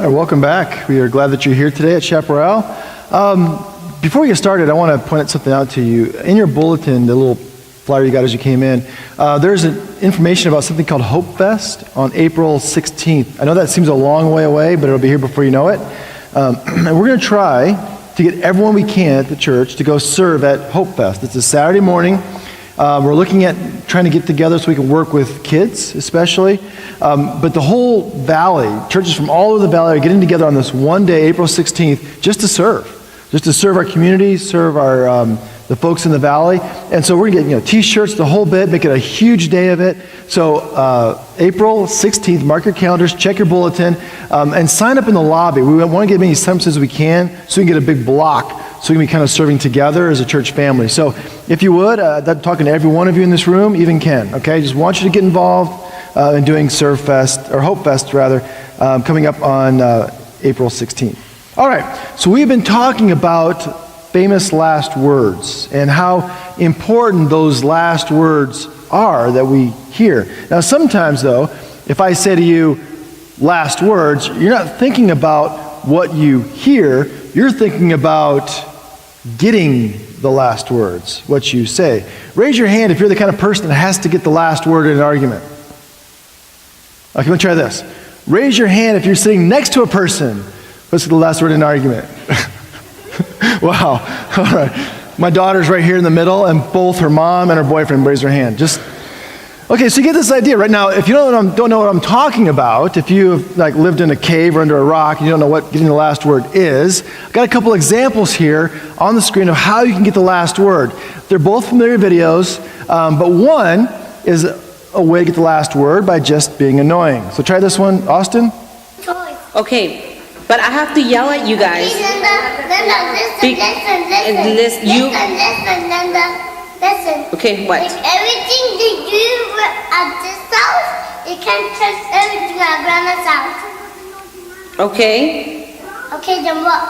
All right, welcome back. We are glad that you're here today at Chaparral. Before we get started, I want to point something out to you. In your bulletin, the little flyer you got as you came in, there's information about something called Hope Fest on April 16th. I know that seems a long way away, but it'll be here before you know it. And we're going to try to get everyone we can at the church to go serve at Hope Fest. It's a Saturday morning. We're looking at trying to get together so we can work with kids, especially. But the whole valley, churches from all over the valley are getting together on this one day, April 16th, just to serve our community, serve our the folks in the valley. And so we're going to get T-shirts, the whole bit, make it a huge day of it. So April 16th, mark your calendars, check your bulletin, and sign up in the lobby. We want to get as many signups as we can so we can get a big block. So we can be kind of serving together as a church family. So if you would, I'm talking to every one of you in this room, even Ken, okay? Just want you to get involved in doing Serve Fest, or Hope Fest rather, coming up on April 16th. All right, so we've been talking about famous last words and how important those last words are that we hear. Now sometimes though, if I say to you, last words, you're not thinking about what you hear, you're thinking about getting the last words, what you say. Raise your hand if you're the kind of person that has to get the last word in an argument. Okay, let me try this. Raise your hand if you're sitting next to a person. Let's get the last word in an argument. Wow. All right. My daughter's right here in the middle, and both her mom and her boyfriend raise their hand. Okay, so you get this idea. Right now, if you don't know what I'm talking about, if you've lived in a cave or under a rock and you don't know what getting the last word is, I've got a couple examples here on the screen of how you can get the last word. They're both familiar videos, but one is a way to get the last word by just being annoying. So try this one, Austin. Okay, but I have to yell at you guys. Listen. Okay, what? Everything they do at this house, you can't trust everything at Grandma's house. Okay. Okay, then what?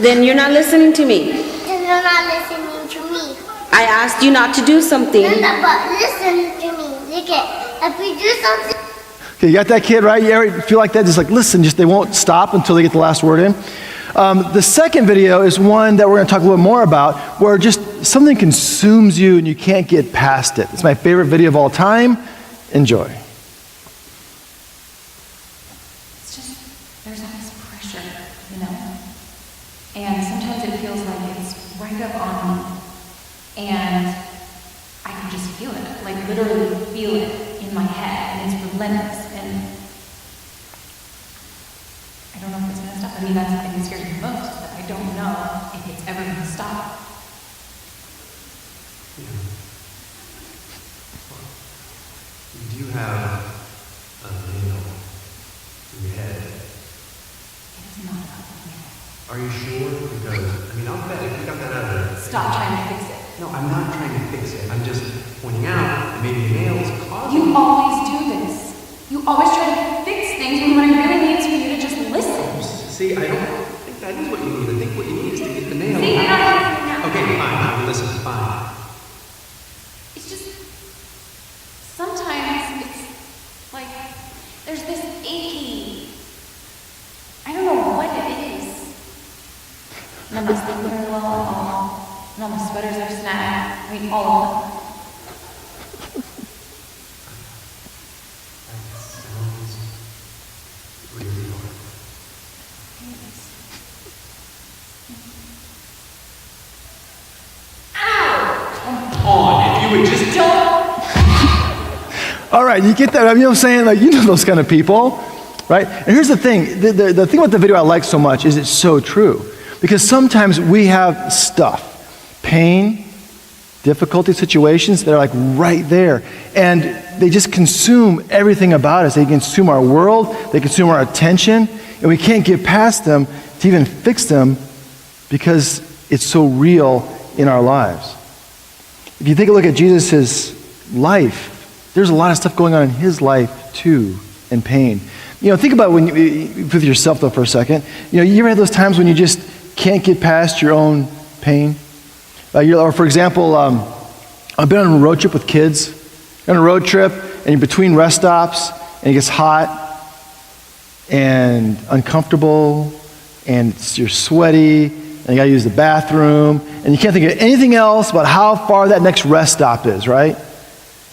Then you're not listening to me. Then you're not listening to me. I asked you not to do something. No, but listen to me. Look at, if we do something. Okay, you got that kid, right? You ever feel like that? Just listen, they won't stop until they get the last word in. The second video is one that we're going to talk a little more about, where just something consumes you and you can't get past it. It's my favorite video of all time. Enjoy. It's just, there's always pressure, And sometimes it feels like it's right up on me. And I can just feel it, literally feel it in my head. And it's relentless. And I don't know if it's going to stop. That's the thing that scares me most, that I don't know if it's ever going to stop. Do you have a nail in your head? It's not about the nail. Are you sure? Because, I'll bet if you got that out of there. Stop trying to fix it. No, I'm not trying to fix it. I'm just pointing out that maybe the nail is causing You always do this. You always try to fix things when what I really need is for you to just listen. See, I don't think that is what you need. I think what you need is to get the nail. See, you're not listening now. Okay, fine. Listen, fine. It's just, sometimes it's like, there's this achy, I don't know what it is. None of my sleeping very well at all. None of my sweaters are snagged. All of them. That sounds really hard. If you would just All right, you get that? You know what I'm saying? You know those kind of people, right? And here's the thing. The thing about the video I like so much is it's so true. Because sometimes we have stuff, pain, difficulty situations that are right there. And they just consume everything about us. They consume our world. They consume our attention. And we can't get past them to even fix them because it's so real in our lives. If you take a look at Jesus' life, there's a lot of stuff going on in his life too, and pain. Think about when with yourself though for a second. You ever had those times when you just can't get past your own pain? Or for example, I've been on a road trip with kids. You're on a road trip and you're between rest stops and it gets hot and uncomfortable, and you're sweaty, and you gotta use the bathroom, and you can't think of anything else about how far that next rest stop is, right?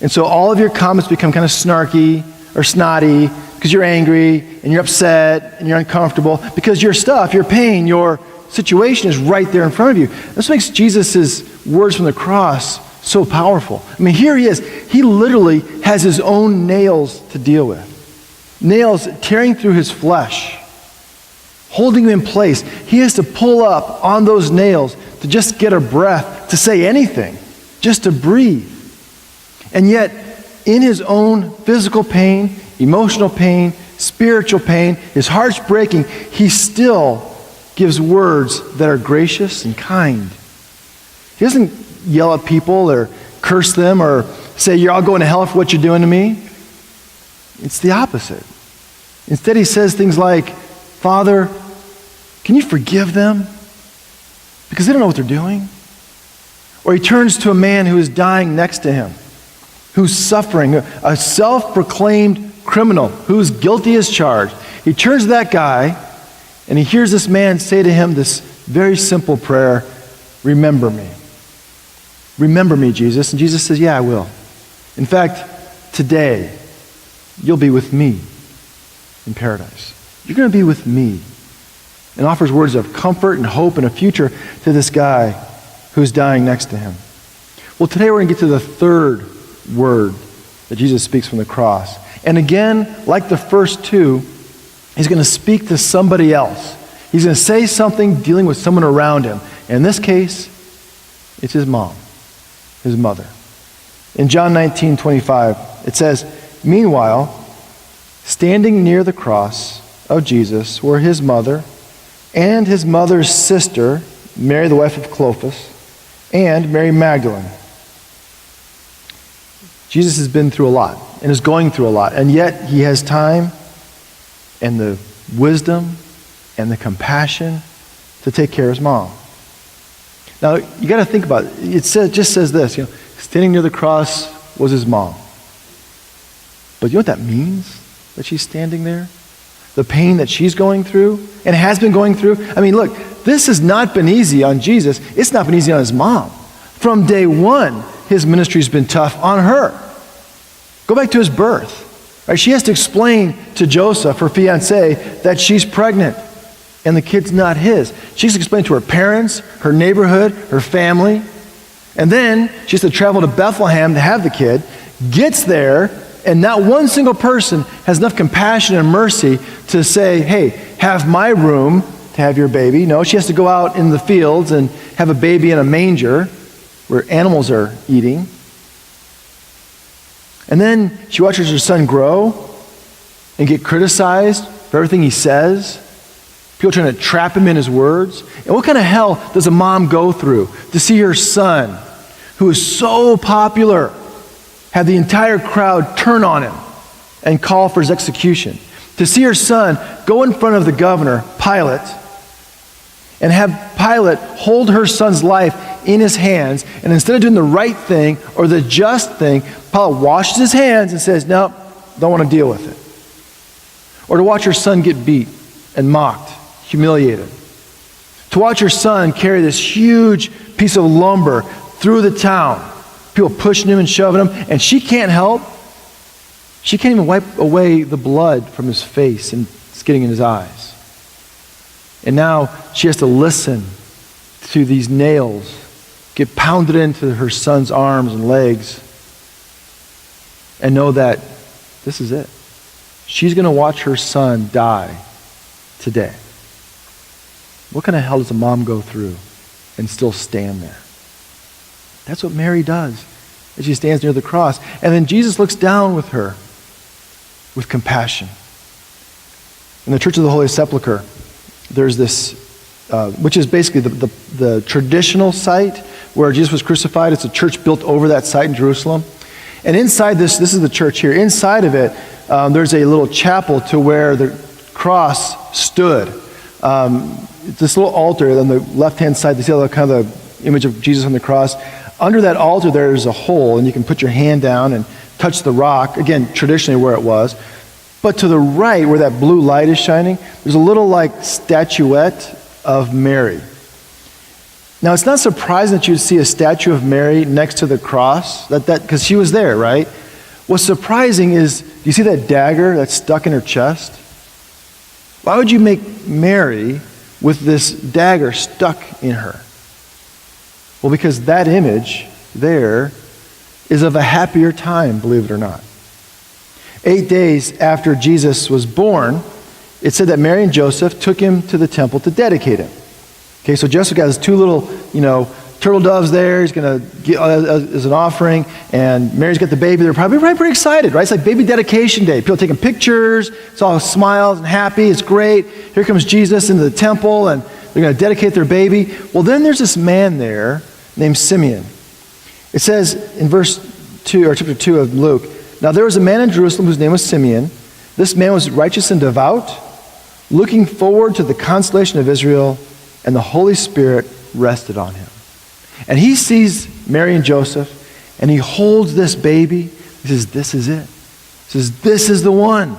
And so all of your comments become kind of snarky or snotty because you're angry and you're upset and you're uncomfortable because your stuff, your pain, your situation is right there in front of you. This makes Jesus' words from the cross so powerful. I mean, here he is. He literally has his own nails to deal with. Nails tearing through his flesh, holding him in place. He has to pull up on those nails to just get a breath, to say anything, just to breathe. And yet, in his own physical pain, emotional pain, spiritual pain, his heart's breaking, he still gives words that are gracious and kind. He doesn't yell at people or curse them or say, you're all going to hell for what you're doing to me. It's the opposite. Instead, he says things like, Father, can you forgive them? Because they don't know what they're doing. Or he turns to a man who is dying next to him, who's suffering, a self-proclaimed criminal who's guilty as charged. He turns to that guy and he hears this man say to him this very simple prayer, remember me. Remember me, Jesus. And Jesus says, yeah, I will. In fact, today, you'll be with me in paradise. You're going to be with me. And offers words of comfort and hope and a future to this guy who's dying next to him. Well, today we're going to get to the third word that Jesus speaks from the cross. And again, like the first two, he's going to speak to somebody else. He's going to say something dealing with someone around him. In this case, it's his mom, his mother. In John 19:25, it says, meanwhile, standing near the cross of Jesus were his mother and his mother's sister, Mary the wife of Clopas, and Mary Magdalene. Jesus has been through a lot and is going through a lot, and yet he has time and the wisdom and the compassion to take care of his mom. Now, you got to think about it. It just says this, standing near the cross was his mom. But you know what that means, that she's standing there? The pain that she's going through and has been going through. I mean, look, this has not been easy on Jesus. It's not been easy on his mom. From day one, his ministry's been tough on her. Go back to his birth. Right? She has to explain to Joseph, her fiance, that she's pregnant and the kid's not his. She has to explain to her parents, her neighborhood, her family. And then she has to travel to Bethlehem to have the kid, gets there, and not one single person has enough compassion and mercy to say, hey, have my room to have your baby. No, she has to go out in the fields and have a baby in a manger where animals are eating. And then she watches her son grow and get criticized for everything he says. People trying to trap him in his words. And what kind of hell does a mom go through to see her son, who is so popular, have the entire crowd turn on him and call for his execution? To see her son go in front of the governor, Pilate, and have Pilate hold her son's life in his hands, and instead of doing the right thing or the just thing, Pilate washes his hands and says, no, don't want to deal with it. Or to watch her son get beat and mocked, humiliated. To watch her son carry this huge piece of lumber through the town, people pushing him and shoving him, and she can't help. She can't even wipe away the blood from his face and it's getting in his eyes. And now she has to listen to these nails get pounded into her son's arms and legs and know that this is it. She's going to watch her son die today. What kind of hell does a mom go through and still stand there? That's what Mary does as she stands near the cross. And then Jesus looks down with her with compassion. In the Church of the Holy Sepulchre, there's this, which is basically the traditional site where Jesus was crucified. It's a church built over that site in Jerusalem. And inside this is the church here. Inside of it, there's a little chapel to where the cross stood. This little altar on the left-hand side, you see the kind of the image of Jesus on the cross. Under that altar, there's a hole, and you can put your hand down and touch the rock, again, traditionally where it was. But to the right, where that blue light is shining, there's a little like statuette of Mary. Now, it's not surprising that you'd see a statue of Mary next to the cross, because she was there, right? What's surprising is, do you see that dagger that's stuck in her chest? Why would you make Mary with this dagger stuck in her? Well, because that image there is of a happier time, believe it or not. 8 days after Jesus was born, it said that Mary and Joseph took him to the temple to dedicate him. Okay, so Joseph got his two little, turtle doves there. He's going to get as an offering, and Mary's got the baby. They're probably pretty excited, right? It's like baby dedication day. People taking pictures. It's all smiles and happy. It's great. Here comes Jesus into the temple, and they're going to dedicate their baby. Well, then there's this man there named Simeon. It says in verse 2, or chapter 2 of Luke, "Now there was a man in Jerusalem whose name was Simeon. This man was righteous and devout, looking forward to the consolation of Israel, and the Holy Spirit rested on him." And he sees Mary and Joseph, and he holds this baby. He says, "This is it." He says, "This is the one.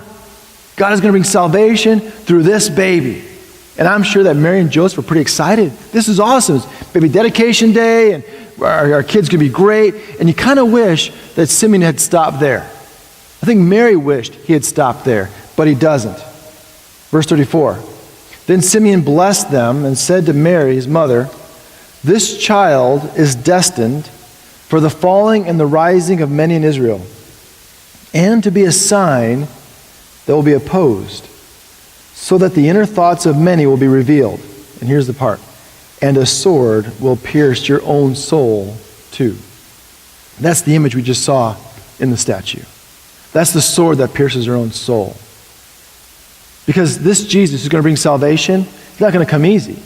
God is going to bring salvation through this baby." And I'm sure that Mary and Joseph were pretty excited. This is awesome. It's baby dedication day, and our kids could be great. And you kind of wish that Simeon had stopped there. I think Mary wished he had stopped there, but he doesn't. Verse 34. Then Simeon blessed them and said to Mary, his mother, "This child is destined for the falling and the rising of many in Israel, and to be a sign that will be opposed, so that the inner thoughts of many will be revealed." And here's the part. "And a sword will pierce your own soul too." That's the image we just saw in the statue. That's the sword that pierces your own soul. Because this Jesus who's going to bring salvation, he's not going to come easy.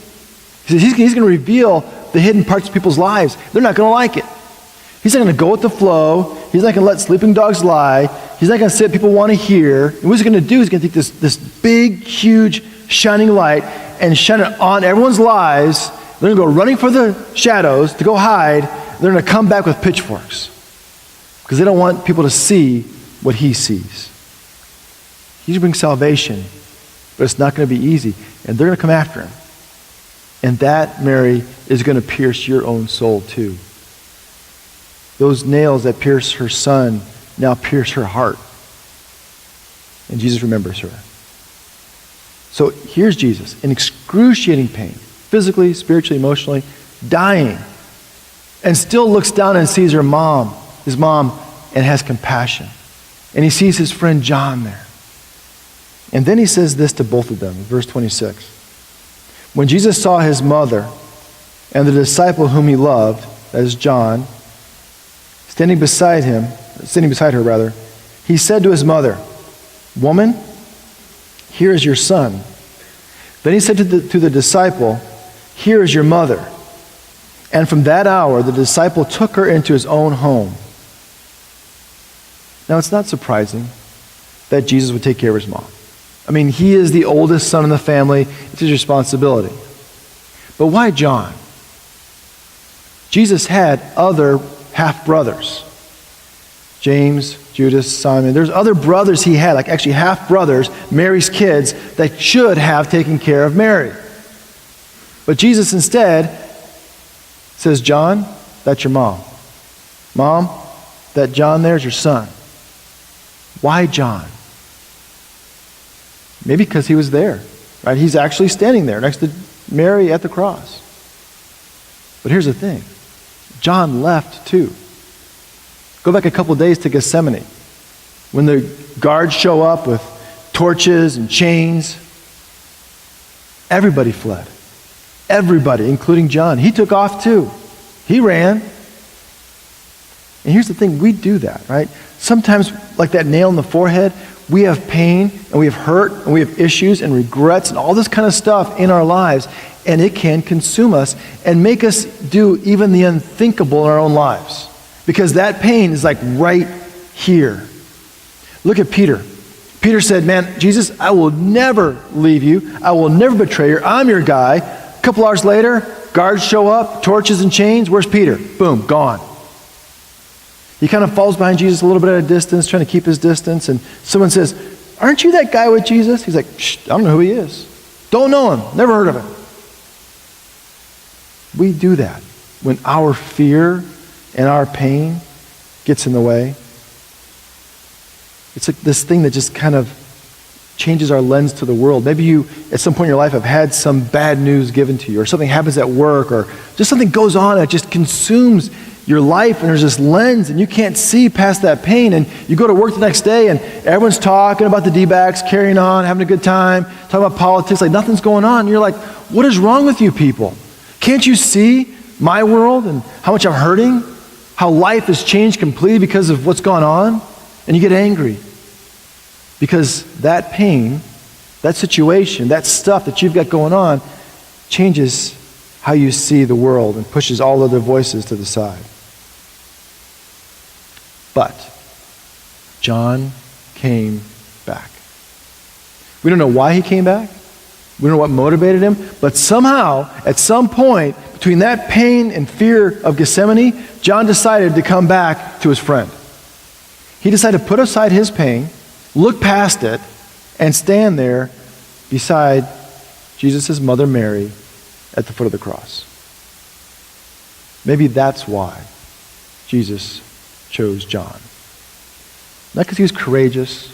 He's going to reveal the hidden parts of people's lives. They're not going to like it. He's not going to go with the flow. He's not going to let sleeping dogs lie. He's not going to say what people want to hear. And what he's going to do is he's going to take this big, huge, shining light and shine it on everyone's lives. They're going to go running for the shadows to go hide. They're going to come back with pitchforks because they don't want people to see what he sees. He's going to bring salvation, but it's not going to be easy. And they're going to come after him. And that, Mary, is going to pierce your own soul too. Those nails that pierce her son now pierce her heart. And Jesus remembers her. So here's Jesus in excruciating pain, physically, spiritually, emotionally, dying, and still looks down and sees his mom, and has compassion. And he sees his friend John there. And then he says this to both of them, in verse 26. When Jesus saw his mother and the disciple whom he loved, that is John, standing beside her, he said to his mother, "Woman, here is your son." Then he said to the disciple, "Here is your mother." And from that hour, the disciple took her into his own home. Now, it's not surprising that Jesus would take care of his mom. I mean, he is the oldest son in the family. It's his responsibility. But why John? Jesus had other half-brothers. James, Judas, Simon. There's other brothers he had, like actually half-brothers, Mary's kids, that should have taken care of Mary. But Jesus instead says, "John, that's your mom. Mom, that John there's your son." Why John? Maybe because he was there, right? He's actually standing there next to Mary at the cross. But here's the thing. John left too. Go back a couple days to Gethsemane. When the guards show up with torches and chains, everybody fled. Everybody, including John. He took off too. He ran. And here's the thing, we do that, right? Sometimes, like that nail in the forehead, we have pain and we have hurt and we have issues and regrets and all this kind of stuff in our lives, and it can consume us and make us do even the unthinkable in our own lives because that pain is like right here. Look at Peter. Peter said, "Man, Jesus, I will never leave you. I will never betray you. I'm your guy." A couple hours later, guards show up, torches and chains. Where's Peter? Boom, gone. He kind of falls behind Jesus a little bit at a distance, trying to keep his distance. And someone says, aren't you that guy with Jesus? He's like, shh, I don't know who he is. Don't know him. Never heard of him. We do that when our fear and our pain gets in the way. It's like this thing that just kind of changes our lens to the world. Maybe you, at some point in your life, have had some bad news given to you, or something happens at work, or just something goes on that just consumes your life, and there's this lens, and you can't see past that pain, and you go to work the next day, and everyone's talking about the D-backs, carrying on, having a good time, talking about politics, like nothing's going on. And you're like, what is wrong with you people? Can't you see my world and how much I'm hurting? How life has changed completely because of what's gone on? And you get angry. Because that pain, that situation, that stuff that you've got going on changes how you see the world and pushes all other voices to the side. But John came back. We don't know why he came back. We don't know what motivated him. But somehow, at some point, between that pain and fear of Gethsemane, John decided to come back to his friend. He decided to put aside his pain, look past it, and stand there beside Jesus' mother Mary at the foot of the cross. Maybe that's why Jesus chose John. Not because he was courageous,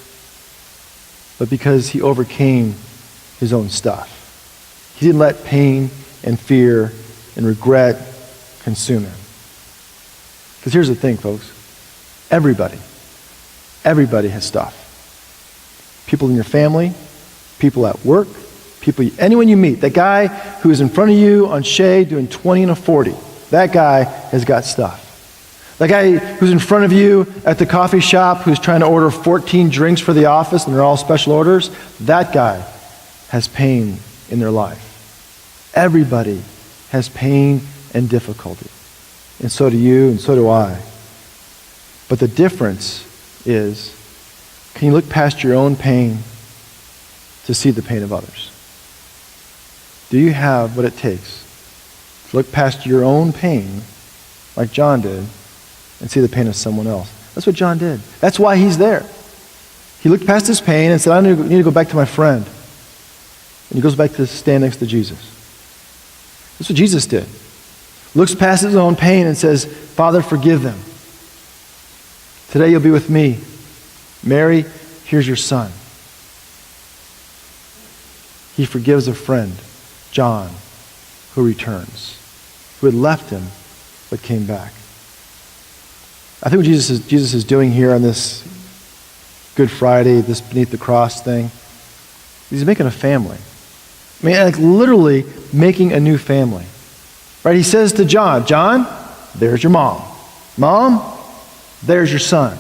but because he overcame his own stuff. He didn't let pain and fear and regret consume him. Because here's the thing, folks. Everybody has stuff. People in your family, people at work, anyone you meet. That guy who is in front of you on Shea doing 20 and a 40, that guy has got stuff. That guy who's in front of you at the coffee shop who's trying to order 14 drinks for the office and they're all special orders, that guy has pain in their life. Everybody has pain and difficulty. And so do you, and so do I. But the difference is, can you look past your own pain to see the pain of others? Do you have what it takes to look past your own pain, like John did, and see the pain of someone else? That's what John did. That's why he's there. He looked past his pain and said, I need to go back to my friend. And he goes back to stand next to Jesus. That's what Jesus did. Looks past his own pain and says, Father, forgive them. Today you'll be with me. Mary, here's your son. He forgives a friend, John, who returns, who had left him but came back. I think what Jesus is doing here on this Good Friday, this beneath the cross thing, he's making a family. I mean, like literally making a new family. Right? He says to John, John, there's your mom. Mom, there's your son.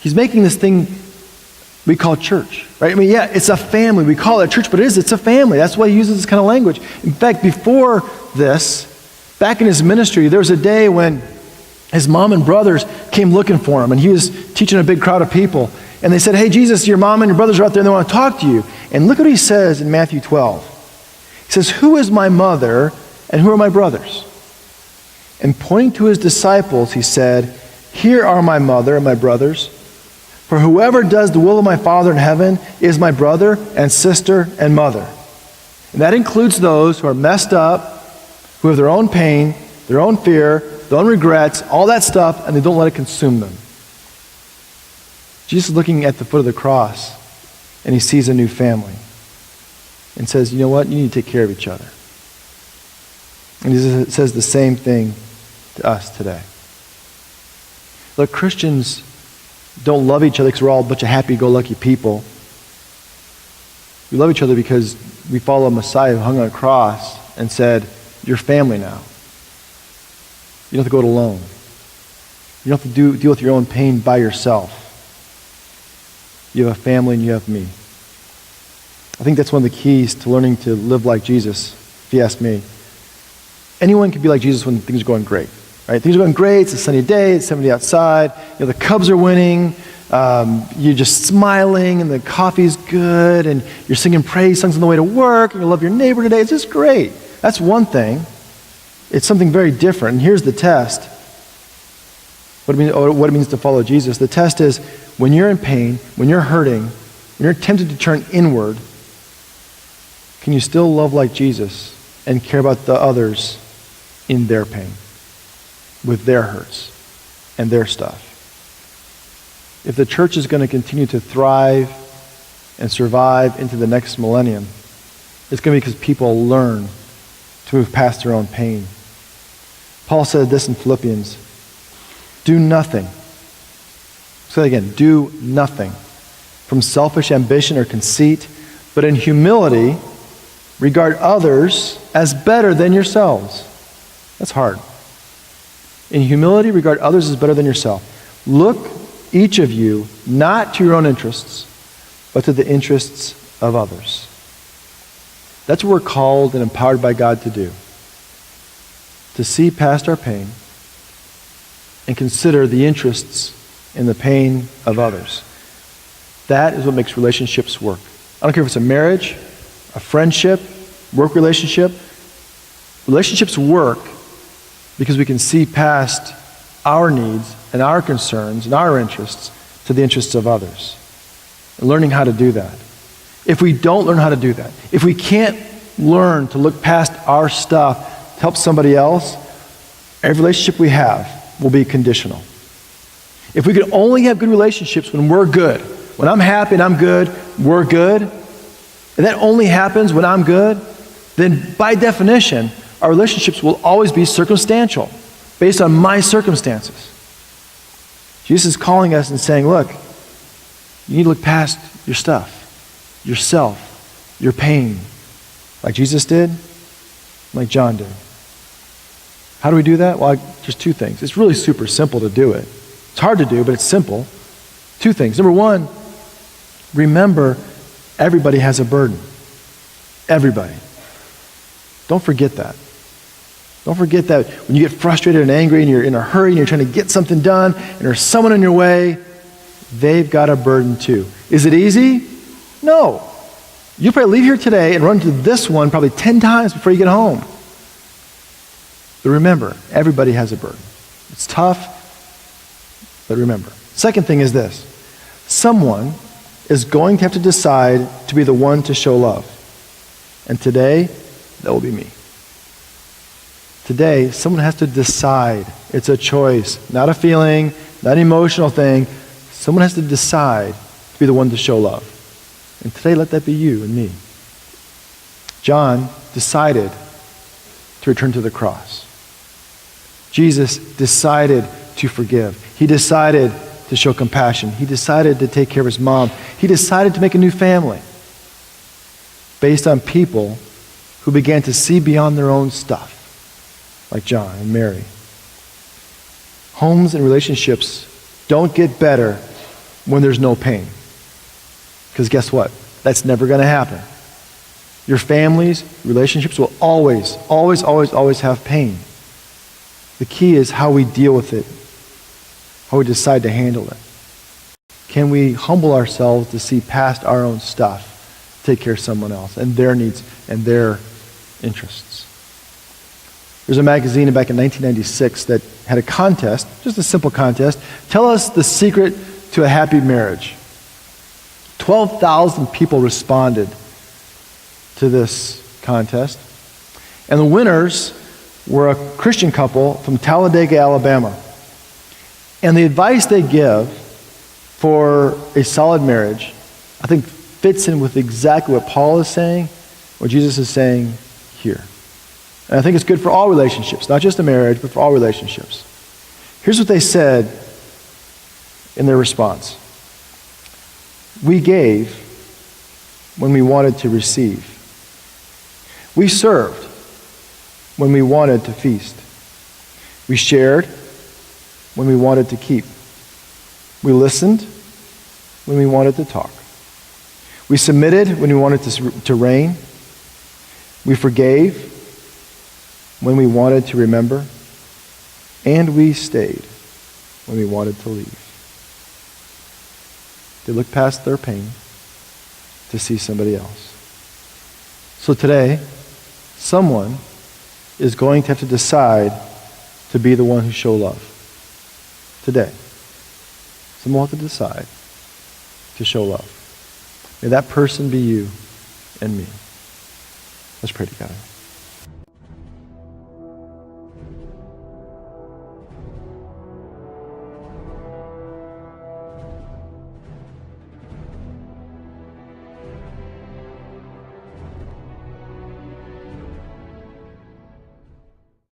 He's making this thing we call church. Right? I mean, yeah, it's a family. We call it church, but it's a family. That's why he uses this kind of language. In fact, before this, back in his ministry, there was a day when his mom and brothers came looking for him, and he was teaching a big crowd of people. And they said, hey, Jesus, your mom and your brothers are out there and they want to talk to you. And look what he says in Matthew 12. He says, who is my mother and who are my brothers? And pointing to his disciples, he said, here are my mother and my brothers. For whoever does the will of my Father in heaven is my brother and sister and mother. And that includes those who are messed up, who have their own pain, their own fear, their own regrets, all that stuff, and they don't let it consume them. Jesus is looking at the foot of the cross, and he sees a new family and says, you know what? You need to take care of each other. And he says the same thing to us today. Look, Christians don't love each other because we're all a bunch of happy-go-lucky people. We love each other because we follow a Messiah who hung on a cross and said, you're family now. You don't have to go it alone. You don't have to deal with your own pain by yourself. You have a family and you have me. I think that's one of the keys to learning to live like Jesus, if you ask me. Anyone can be like Jesus when things are going great. Right? Things are going great, it's a sunny day, it's 70 outside, the Cubs are winning, you're just smiling and the coffee's good and you're singing praise songs on the way to work and you love your neighbor today. It's just great. That's one thing. It's something very different. And here's the test. what it means to follow Jesus. The test is when you're in pain, when you're hurting, when you're tempted to turn inward, can you still love like Jesus and care about the others in their pain, with their hurts and their stuff? If the church is going to continue to thrive and survive into the next millennium, it's going to be because people learn to move past their own pain. Paul said this in Philippians, do nothing. Say it again, do nothing from selfish ambition or conceit, but in humility regard others as better than yourselves. That's hard. In humility regard others as better than yourself. Look, each of you, not to your own interests, but to the interests of others. That's what we're called and empowered by God to do. To see past our pain and consider the interests in the pain of others. That is what makes relationships work. I don't care if it's a marriage, a friendship, work relationship. Relationships work because we can see past our needs and our concerns and our interests to the interests of others. And learning how to do that. If we don't learn how to do that, if we can't learn to look past our stuff to help somebody else, every relationship we have will be conditional. If we could only have good relationships when we're good, when I'm happy and I'm good, we're good, and that only happens when I'm good, then by definition, our relationships will always be circumstantial, based on my circumstances. Jesus is calling us and saying, look, you need to look past your stuff, yourself, your pain, like Jesus did, like John did. How do we do that? Well, just two things. It's really super simple to do it. It's hard to do, but it's simple. Two things. Number one, remember everybody has a burden. Everybody. Don't forget that. Don't forget that when you get frustrated and angry and you're in a hurry and you're trying to get something done and there's someone in your way, they've got a burden too. Is it easy? No. You'll probably leave here today and run to this one probably 10 times before you get home. But remember, everybody has a burden. It's tough, but remember. Second thing is this. Someone is going to have to decide to be the one to show love. And today, that will be me. Today, someone has to decide. It's a choice, not a feeling, not an emotional thing. Someone has to decide to be the one to show love. And today, let that be you and me. John decided to return to the cross. Jesus decided to forgive. He decided to show compassion. He decided to take care of his mom. He decided to make a new family based on people who began to see beyond their own stuff, like John and Mary. Homes and relationships don't get better when there's no pain. Because guess what? That's never going to happen. Your families, relationships will always, always, always, always have pain. The key is how we deal with it, how we decide to handle it. Can we humble ourselves to see past our own stuff, take care of someone else and their needs and their interests? There's a magazine back in 1996 that had a contest, just a simple contest. Tell us the secret to a happy marriage. 12,000 people responded to this contest. And the winners were a Christian couple from Talladega, Alabama. And the advice they give for a solid marriage, I think, fits in with exactly what Paul is saying, what Jesus is saying here. And I think it's good for all relationships, not just a marriage, but for all relationships. Here's what they said in their response. We gave when we wanted to receive. We served when we wanted to feast. We shared when we wanted to keep. We listened when we wanted to talk. We submitted when we wanted to reign. We forgave when we wanted to remember. And we stayed when we wanted to leave. They looked past their pain to see somebody else. So today, someone is going to have to decide to be the one who shows love. today, someone will have to decide to show love. May that person be you and me. Let's pray together.